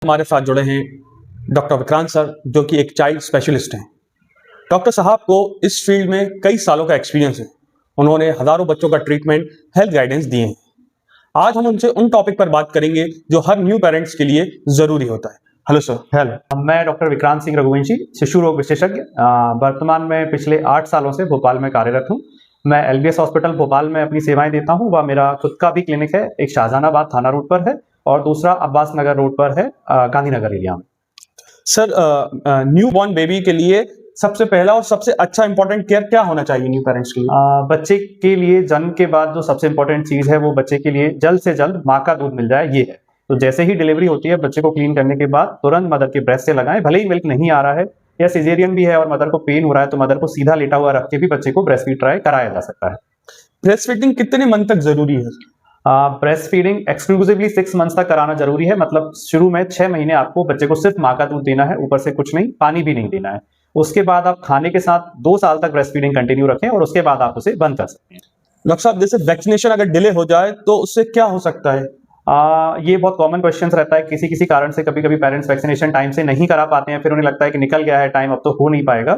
हमारे साथ जुड़े हैं डॉक्टर विक्रांत सर, जो कि एक चाइल्ड स्पेशलिस्ट हैं। डॉक्टर साहब को इस फील्ड में कई सालों का एक्सपीरियंस है। उन्होंने हजारों बच्चों का ट्रीटमेंट, हेल्थ गाइडेंस दिए हैं। आज हम उनसे उन टॉपिक पर बात करेंगे जो हर न्यू पेरेंट्स के लिए जरूरी होता है। Hello sir. हेलो, मैं डॉक्टर विक्रांत सिंह रघुवंशी, शिशु रोग विशेषज्ञ। वर्तमान में पिछले 8 सालों से भोपाल में कार्यरत हूँ। मैं एलबीएस हॉस्पिटल भोपाल में अपनी सेवाएं देता हूँ। वह मेरा खुद का भी क्लिनिक है, एक शाहजहानाबाद थाना रोड पर है और दूसरा अब्बास नगर रोड पर है, गांधीनगर एरिया में। सर, न्यू बॉर्न बेबी के लिए सबसे पहला और सबसे अच्छा इंपॉर्टेंट केयर क्या होना चाहिए न्यू पेरेंट्स के लिए? बच्चे के लिए जन्म के बाद जो सबसे इंपॉर्टेंट चीज है वो बच्चे के लिए जल्द से जल्द माँ का दूध मिल जाए, ये है। तो जैसे ही डिलीवरी होती है, बच्चे को क्लीन करने के बाद तुरंत मदर के ब्रेस्ट से लगाएं। भले ही मिल्क नहीं आ रहा है या सिजेरियन भी है और मदर को पेन हो रहा है, तो मदर को सीधा लेटा हुआ रख के भी बच्चे को ब्रेस्ट फीड ट्राई कराया जा सकता है। ब्रेस्ट फीडिंग कितने मंथ तक जरूरी है? ब्रेस्ट फीडिंग एक्सक्लूसिवली 6 मंथ्स तक कराना जरूरी है। मतलब शुरू में 6 महीने आपको बच्चे को सिर्फ माँ का दूध देना है, ऊपर से कुछ नहीं, पानी भी नहीं देना है। उसके बाद आप खाने के साथ 2 साल तक ब्रेस्ट फीडिंग कंटिन्यू रखें और उसके बाद आप उसे बंद कर सकते हैं। डॉक्टर साहब, जैसे वैक्सीनेशन अगर डिले हो जाए तो उससे क्या हो सकता है? ये बहुत कॉमन क्वेश्चन रहता है। किसी किसी कारण से कभी कभी पेरेंट्स वैक्सीनेशन टाइम से नहीं करा पाते हैं, फिर उन्हें लगता है कि निकल गया है टाइम, अब तो हो नहीं पाएगा।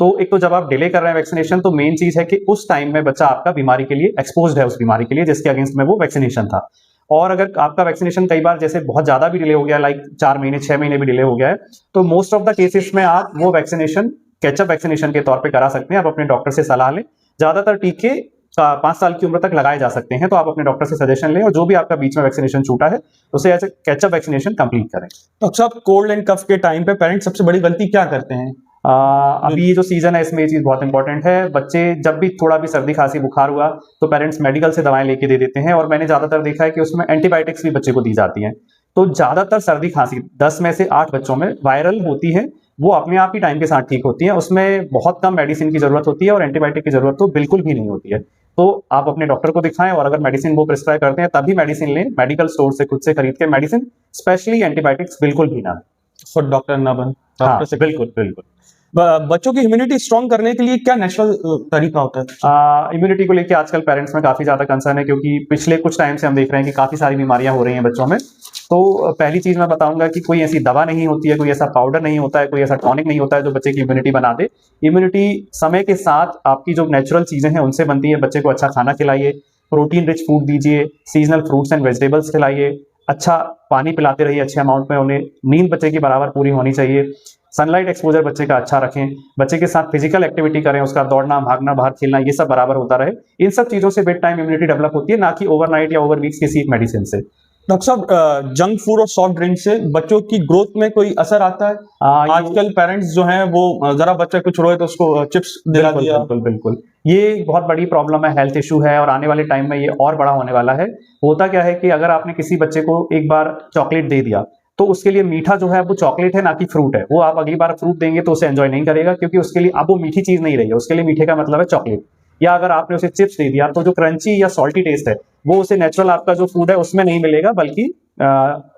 तो एक तो जब आप डिले कर रहे हैं वैक्सीनेशन, तो मेन चीज है कि उस टाइम में बच्चा आपका बीमारी के लिए एक्सपोज्ड है, उस बीमारी के लिए जिसके अगेंस्ट में वो वैक्सीनेशन था। और अगर आपका वैक्सीनेशन कई बार जैसे बहुत ज्यादा भी डिले हो गया, लाइक 4 महीने 6 महीने भी डिले हो गया है, तो मोस्ट ऑफ द केसेस में आप वो वैक्सीनेशन कैचअप वैक्सीनेशन के तौर पे करा सकते हैं। आप अपने डॉक्टर से सलाह लें। ज्यादातर टीके 5 साल की उम्र तक लगाए जा सकते हैं, तो आप अपने डॉक्टर से सजेशन लें और जो भी आपका बीच में वैक्सीनेशन छूटा है उसे as a catch up vaccination complete करें। डॉक्टर साहब, कोल्ड एंड कफ के टाइम पे पेरेंट्स सबसे बड़ी गलती क्या करते हैं? अभी ये जो सीजन है इसमें ये चीज बहुत इंपॉर्टेंट है। बच्चे जब भी थोड़ा भी सर्दी खांसी बुखार हुआ तो पेरेंट्स मेडिकल से दवाएं लेके दे देते हैं, और मैंने ज्यादातर देखा है कि उसमें एंटीबायोटिक्स भी बच्चे को दी जाती हैं। तो ज्यादातर सर्दी खांसी 10 में से 8 बच्चों में वायरल होती है, वो अपने आप ही टाइम के साथ ठीक होती है। उसमें बहुत कम मेडिसिन की जरूरत होती है और एंटीबायोटिक की जरूरत तो बिल्कुल भी नहीं होती है। तो आप अपने डॉक्टर को दिखाएं और अगर मेडिसिन वो प्रिस्क्राइब करते हैं तभी मेडिसिन लें। मेडिकल स्टोर से खुद से खरीद के मेडिसिन, स्पेशली एंटीबायोटिक्स, बिल्कुल भी ना। और डॉक्टर ना बन हाँ, से बिल्कुल बिल्कुल। बच्चों की इम्यूनिटी स्ट्रॉन्ग करने के लिए क्या नेचुरल तरीका होता है? इम्यूनिटी को लेकर आजकल पेरेंट्स में काफी ज्यादा कंसर्न है, क्योंकि पिछले कुछ टाइम से हम देख रहे हैं कि काफी सारी बीमारियां हो रही हैं बच्चों में। तो पहली चीज मैं बताऊंगा कि कोई ऐसी दवा नहीं होती है, कोई ऐसा पाउडर नहीं होता है, कोई ऐसा टॉनिक नहीं होता है जो बच्चे की इम्यूनिटी बना दे। इम्यूनिटी समय के साथ आपकी जो नेचुरल चीजें हैं उनसे बनती है। बच्चे को अच्छा खाना खिलाइए, प्रोटीन रिच फूड दीजिए, सीजनल फ्रूट्स एंड वेजिटेबल्स खिलाइए, अच्छा पानी पिलाते रहिए अच्छे अमाउंट में, उन्हें नींद बच्चे की बराबर पूरी होनी चाहिए, सनलाइट एक्सपोजर बच्चे का अच्छा रखें, बच्चे के साथ फिजिकल एक्टिविटी करें, उसका दौड़ना भागना बाहर खेलना ये सब बराबर होता रहे। इन सब चीजों से बेड टाइम इम्यूनिटी डेवलप होती है, ना कि ओवरनाइट या ओवर वीक्स किसी एक मेडिसिन से। डॉक्टर साहब, जंक फूड और सॉफ्ट ड्रिंक से बच्चों की ग्रोथ में कोई असर आता है? आजकल पेरेंट्स जो हैं वो जरा बच्चा कुछ रोए तो उसको चिप्स दिला दिया। बिल्कुल बिल्कुल, ये बहुत बड़ी प्रॉब्लम है, हेल्थ इशू है और आने वाले टाइम में ये और बड़ा होने वाला है। होता क्या है कि अगर आपने किसी बच्चे को एक बार चॉकलेट दे दिया तो उसके लिए मीठा जो है वो चॉकलेट है, ना कि फ्रूट है। वो आप अगली बार फ्रूट देंगे तो उसे एंजॉय नहीं करेगा, क्योंकि उसके लिए अब वो मीठी चीज नहीं रही है, उसके लिए मीठे का मतलब है चॉकलेट। या अगर आपने उसे चिप्स दे दिया तो जो क्रंची या सॉल्टी टेस्ट है वो उसे नेचुरल आपका जो फूड है उसमें नहीं मिलेगा, बल्कि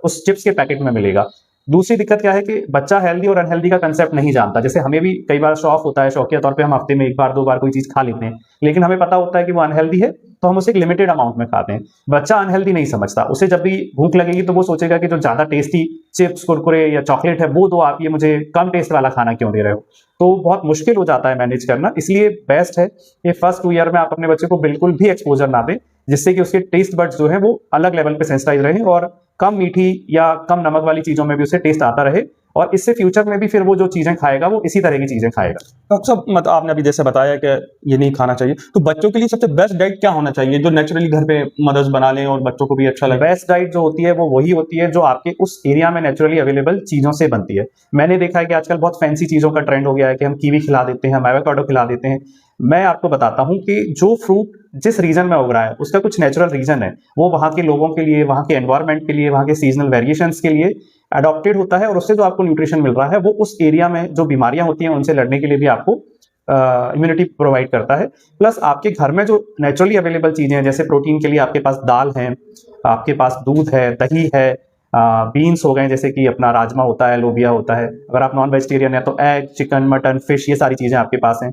उस चिप्स के पैकेट में मिलेगा। दूसरी दिक्कत क्या है कि बच्चा हेल्दी और अनहेल्दी का कंसेप्ट नहीं जानता। जैसे हमें भी कई बार शौक होता है, शौकिया तौर पे हम हफ्ते में 1 बार 2 बार कोई चीज खा लेते हैं, लेकिन हमें पता होता है कि वो अनहेल्दी है, तो हम उसे एक लिमिटेड अमाउंट में खाते हैं। बच्चा अनहेल्दी नहीं समझता, उसे जब भी भूख लगेगी तो वो सोचेगा कि जो ज्यादा टेस्टी चिप्स कुरकुरे या चॉकलेट है वो दो, आप ये मुझे कम टेस्ट वाला खाना क्यों दे रहे हो। तो बहुत मुश्किल हो जाता है मैनेज करना। इसलिए बेस्ट है कि फर्स्ट 2 ईयर में आप अपने बच्चे को बिल्कुल भी एक्सपोजर ना दें, जिससे कि उसके टेस्ट बड्स जो है वो अलग लेवल पे सेंसिटाइज रहे और कम मीठी या कम नमक वाली चीजों में भी उसे टेस्ट आता रहे, और इससे फ्यूचर में भी फिर वो जो चीजें खाएगा वो इसी तरह की चीजें खाएगा। डॉक्टर साहब, मतलब आपने अभी जैसे बताया कि ये नहीं खाना चाहिए, तो बच्चों के लिए सबसे बेस्ट डाइट क्या होना चाहिए जो नेचुरली घर पे मदर्स बना लें और बच्चों को भी अच्छा लगे? बेस्ट डाइट जो होती है वो वही होती है जो आपके उस एरिया में नेचुरली अवेलेबल चीजों से बनती है। मैंने देखा है कि आजकल बहुत फैंसी चीजों का ट्रेंड हो गया है कि हम कीवी खिला देते हैं, हम एवोकाडो खिला देते हैं। मैं आपको बताता हूं कि जो फ्रूट जिस रीजन में उग रहा है उसका कुछ नेचुरल रीजन है, वो वहां के लोगों के लिए, वहां के एनवायरमेंट के लिए, वहां के सीजनल वेरिएशंस के लिए अडॉप्टेड होता है, और उससे जो आपको न्यूट्रिशन मिल रहा है वो उस एरिया में जो बीमारियां होती हैं उनसे लड़ने के लिए भी आपको इम्यूनिटी प्रोवाइड करता है। प्लस आपके घर में जो नेचुरली अवेलेबल चीजें हैं, जैसे प्रोटीन के लिए आपके पास दाल है, आपके पास दूध है, दही है, बीन्स हो गए जैसे कि अपना राजमा होता है, लोबिया होता है। अगर आप नॉन वेजिटेरियन है तो एग, चिकन, मटन, फिश, ये सारी चीजें आपके पास हैं।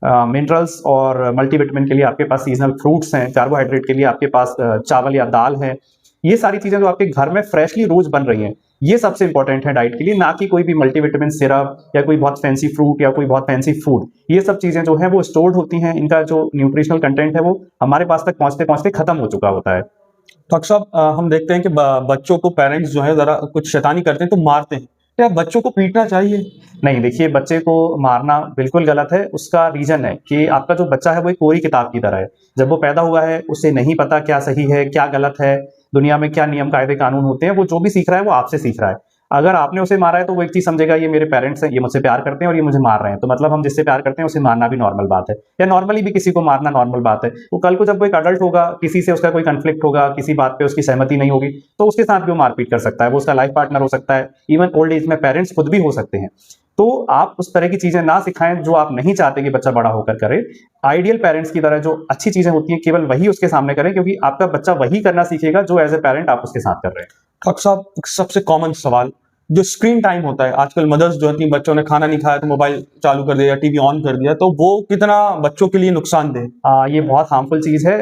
मिनरल्स और मल्टीविटामिन के लिए आपके पास सीजनल फ्रूट्स हैं, कार्बोहाइड्रेट के लिए आपके पास चावल या दाल है। ये सारी चीजें जो आपके घर में फ्रेशली रोज बन रही हैं, ये सबसे इंपॉर्टेंट है डाइट के लिए, ना कि कोई भी मल्टीविटामिन सिरप या कोई बहुत फैंसी फ्रूट या कोई बहुत फैंसी फूड। ये सब चीजें जो है वो स्टोर्ड होती हैं, इनका जो न्यूट्रिशनल कंटेंट है वो हमारे पास तक पहुंचते पहुंचते खत्म हो चुका होता है। डॉक्टर साहब, हम देखते हैं कि बच्चों को पेरेंट्स जो है ज़रा कुछ शैतानी करते हैं तो मारते हैं। क्या बच्चों को पीटना चाहिए? नहीं, देखिए, बच्चे को मारना बिल्कुल गलत है। उसका रीजन है कि आपका जो बच्चा है वो एक कोरी किताब की तरह है। जब वो पैदा हुआ है उसे नहीं पता क्या सही है क्या गलत है, दुनिया में क्या नियम कायदे कानून होते हैं। वो जो भी सीख रहा है वो आपसे सीख रहा है। अगर आपने उसे मारा है तो वो एक चीज समझेगा, ये मेरे पेरेंट्स हैं, ये मुझसे प्यार करते हैं और ये मुझे मार रहे हैं, तो मतलब हम जिससे प्यार करते हैं उसे मारना भी नॉर्मल बात है, या नॉर्मली भी किसी को मारना नॉर्मल बात है। वो कल को जब वो एक अडल्ट होगा, किसी से उसका कोई कंफ्लिक्ट होगा, किसी बात पे उसकी सहमति नहीं होगी, तो उसके साथ भी वो मारपीट कर सकता है। वो उसका लाइफ पार्टनर हो सकता है, इवन ओल्ड एज में पेरेंट्स खुद भी हो सकते हैं। तो आप उस तरह की चीजें ना सिखाएं जो आप नहीं चाहते कि बच्चा बड़ा होकर करे। आइडियल पेरेंट्स की तरह जो अच्छी चीजें होती हैं केवल वही उसके सामने करें, क्योंकि आपका बच्चा वही करना सीखेगा जो एज ए पेरेंट आप उसके साथ कर रहे हैं। डॉक्टर साहब, एक सबसे कॉमन सवाल, जो स्क्रीन टाइम होता है आजकल, मदर्स जो होती हैं, बच्चों ने खाना नहीं खाया तो मोबाइल चालू कर दिया, टीवी ऑन कर दिया, तो वो कितना बच्चों के लिए नुकसानदेह? ये बहुत हार्मफुल चीज है।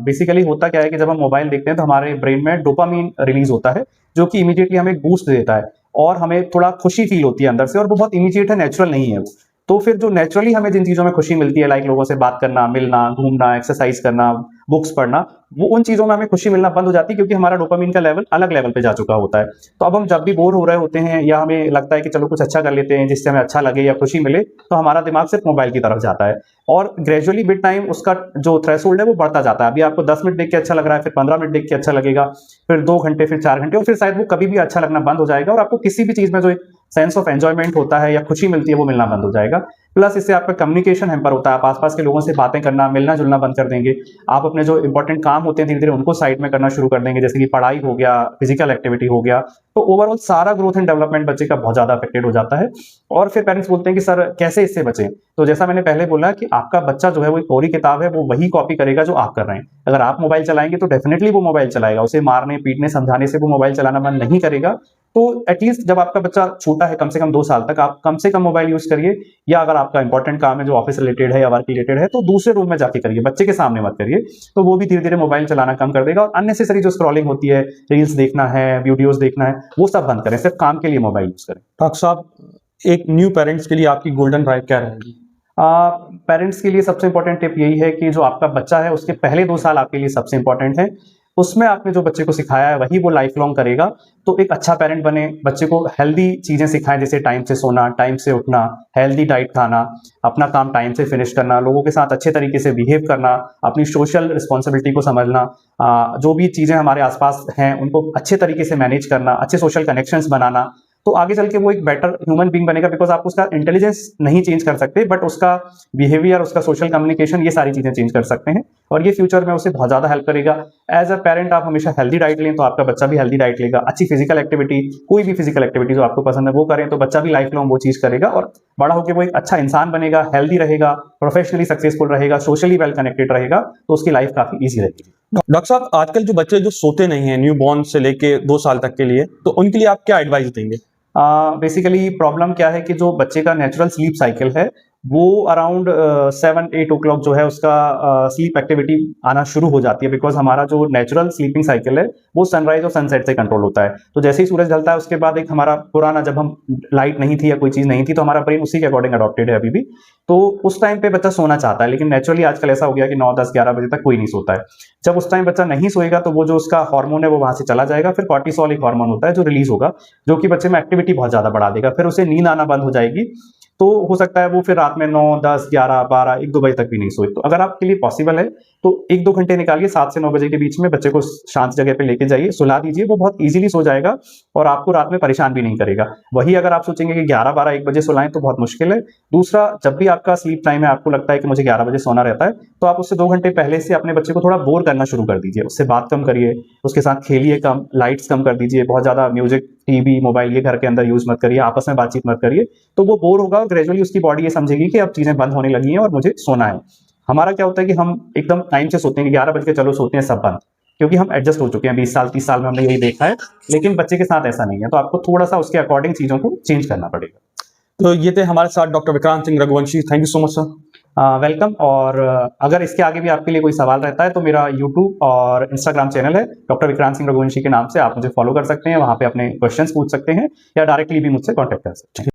बेसिकली होता क्या है कि जब हम मोबाइल देखते हैं तो हमारे ब्रेन में डोपामीन रिलीज होता है, जो कि इमीडिएटली हमें एक बूस्ट देता है और हमें थोड़ा खुशी फील होती है अंदर से, और वो बहुत इमीडिएट है, नेचुरल नहीं है वो। तो फिर जो नेचुरली हमें जिन चीजों में खुशी मिलती है, लाइक लोगों से बात करना, मिलना, घूमना, एक्सरसाइज करना, बुक्स पढ़ना, वो उन चीजों में हमें खुशी मिलना बंद हो जाती है, क्योंकि हमारा डोपामीन का लेवल अलग लेवल पे जा चुका होता है। तो अब हम जब भी बोर हो रहे होते हैं या हमें लगता है कि चलो कुछ अच्छा कर लेते हैं जिससे हमें अच्छा लगे या खुशी मिले, तो हमारा दिमाग सिर्फ मोबाइल की तरफ जाता है, और ग्रेजुअली विद टाइम उसका जो थ्रेशोल्ड है वो बढ़ता जाता है। अभी आपको 10 मिनट देख के अच्छा लग रहा है, फिर 15 मिनट देख के अच्छा लगेगा, फिर 2 घंटे, फिर 4 घंटे, और फिर शायद वो कभी भी अच्छा लगना बंद हो जाएगा, और आपको किसी भी चीज में जो एक सेंस ऑफ एंजॉयमेंट होता है या खुशी मिलती है वो मिलना बंद हो जाएगा। प्लस इससे आपका कम्युनिकेशन हैम्पर होता है, आप आसपास के लोगों से बातें करना, मिलना जुलना बंद कर देंगे। आप अपने जो इंपॉर्टेंट काम होते हैं धीरे धीरे उनको साइड में करना शुरू कर देंगे, जैसे कि पढ़ाई हो गया, फिजिकल एक्टिविटी हो गया। तो ओवरऑल सारा ग्रोथ एंड डेवलपमेंट बच्चे का बहुत ज्यादा अफेक्टेड हो जाता है। और फिर पेरेंट्स बोलते हैं कि सर कैसे इससे बचें? तो जैसा मैंने पहले बोला कि आपका बच्चा जो है वो एक कोरी किताब है, वो वही कॉपी करेगा जो आप कर रहे हैं। अगर आप मोबाइल चलाएंगे तो डेफिनेटली वो मोबाइल चलाएगा, उसे मारने पीटने समझाने से वो मोबाइल चलाना बंद नहीं करेगा। तो एटलीस्ट जब आपका बच्चा छोटा है, कम से कम 2 साल तक आप कम से कम मोबाइल यूज करिए, या अगर आपका इंपॉर्टेंट काम है जो ऑफिस रिलेटेड है या वर्क रिलेटेड है तो दूसरे रूम में जाके करिए, बच्चे के सामने मत करिए। तो वो भी धीरे धीरे मोबाइल चलाना कम कर देगा, और अननेसेसरी जो स्क्रॉलिंग होती है, रील्स देखना है, वीडियोस देखना है, वो सब बंद करें, सिर्फ काम के लिए मोबाइल यूज करें। डॉक्टर साहब, एक न्यू पेरेंट्स के लिए आपकी गोल्डन ड्राइव क्या रहेगी? पेरेंट्स के लिए सबसे इंपॉर्टेंट टिप यही है कि जो आपका बच्चा है उसके पहले 2 साल आपके लिए सबसे इंपॉर्टेंट है। उसमें आपने जो बच्चे को सिखाया है वही वो लाइफ लॉन्ग करेगा। तो एक अच्छा पेरेंट बने, बच्चे को हेल्दी चीजें सिखाएं, जैसे टाइम से सोना, टाइम से उठना, हेल्दी डाइट खाना, अपना काम टाइम से फिनिश करना, लोगों के साथ अच्छे तरीके से बिहेव करना, अपनी सोशल रिस्पॉन्सिबिलिटी को समझना, जो भी चीजें हमारे आसपास हैं उनको अच्छे तरीके से मैनेज करना, अच्छे सोशल कनेक्शंस बनाना। तो आगे चल के वो एक बेटर ह्यूमन बीइंग बनेगा, बिकॉज आप उसका इंटेलिजेंस नहीं चेंज कर सकते, बट उसका बिहेवियर, उसका सोशल कम्युनिकेशन, ये सारी चीजें चेंज कर सकते हैं, और ये फ्यूचर में उसे बहुत ज्यादा हेल्प करेगा। एज अ पेरेंट आप हमेशा हेल्दी डाइट लें तो आपका बच्चा भी हेल्दी डाइट लेगा। अच्छी फिजिकल एक्टिविटी, कोई भी फिजिकल एक्टिविटी जो आपको पसंद है वो करें, तो बच्चा भी लाइफ लॉन्ग वो चीज करेगा, और बड़ा होकर वो एक अच्छा इंसान बनेगा, हेल्दी रहेगा, प्रोफेशनली सक्सेसफुल रहेगा, सोशली वेल कनेक्टेड रहेगा, तो उसकी लाइफ काफी ईजी रहेगी। डॉक्टर साहब, आजकल जो बच्चे जो सोते नहीं हैं न्यू बॉर्न से लेके 2 साल तक के लिए, तो उनके लिए आप क्या एडवाइस देंगे? बेसिकली प्रॉब्लम क्या है कि जो बच्चे का नेचुरल स्लीप साइकिल है वो अराउंड 7-8 ओ क्लॉक जो है उसका स्लीप एक्टिविटी आना शुरू हो जाती है, बिकॉज हमारा जो नेचुरल स्लीपिंग साइकिल है वो सनराइज और सनसेट से कंट्रोल होता है। तो जैसे ही सूरज ढलता है उसके बाद एक हमारा पुराना, जब हम लाइट नहीं थी या कोई चीज नहीं थी तो हमारा ब्रेन उसी के अकॉर्डिंग अडॉप्टेड है अभी भी। तो उस टाइम पे बच्चा सोना चाहता है, लेकिन नेचुरली आजकल ऐसा हो गया कि 9, 10, 11 बजे तक कोई नहीं सोता है। जब उस टाइम बच्चा नहीं सोएगा तो वो जो उसका हार्मोन है वो वहां से चला जाएगा, फिर कॉर्टिसोल एक हार्मोन होता है जो रिलीज होगा, जो कि बच्चे में एक्टिविटी बहुत ज्यादा बढ़ा देगा, फिर उसे नींद आना बंद हो जाएगी। तो हो सकता है वो फिर रात में 9, 10, 11, 12, 1-2 बजे तक भी नहीं सोए। तो अगर आपके लिए पॉसिबल है तो 1-2 घंटे निकालिए, 7 से 9 बजे के बीच में बच्चे को शांत जगह पे लेके जाइए, सुला दीजिए, वो बहुत इजीली सो जाएगा और आपको रात में परेशान भी नहीं करेगा। वही अगर आप सोचेंगे कि 11, 12, 1 बजे सुलाएं तो बहुत मुश्किल है। दूसरा, जब भी आपका स्लीप टाइम है, आपको लगता है कि मुझे 11 बजे सोना रहता है, तो आप उससे 2 घंटे पहले से अपने बच्चे को थोड़ा बोर करना शुरू कर दीजिए, उससे बात कम करिए, उसके साथ खेलिए कम, लाइट्स कम कर दीजिए, बहुत ज्यादा म्यूजिक, टीवी, मोबाइल ये घर के अंदर यूज मत करिए, आपस में बातचीत मत करिए। तो वो बोर होगा और ग्रेजुअली उसकी बॉडी ये समझेगी कि अब चीजें बंद होने लगी हैं और मुझे सोना है। हमारा क्या होता है कि हम एकदम टाइम से सोते हैं, 11 बज के चलो सोते हैं, सब बंद, क्योंकि हम एडजस्ट हो चुके हैं, 20 साल 30 साल में हमने यही देखा है। लेकिन बच्चे के साथ ऐसा नहीं है, तो आपको थोड़ा सा उसके अकॉर्डिंग चीजों को चेंज करना पड़ेगा। तो ये थे हमारे साथ doctor Vikrant Singh Raghuvanshi. Thank you so much sir. Welcome. और अगर इसके आगे भी आपके लिए कोई सवाल रहता है तो मेरा यूट्यूब और इंस्टाग्राम चैनल है डॉक्टर विक्रांत सिंह रघुवंशी के नाम से, आप मुझे फॉलो कर सकते हैं, वहाँ पे अपने क्वेश्चंस पूछ सकते हैं या डायरेक्टली भी मुझसे कॉन्टैक्ट कर सकते हैं।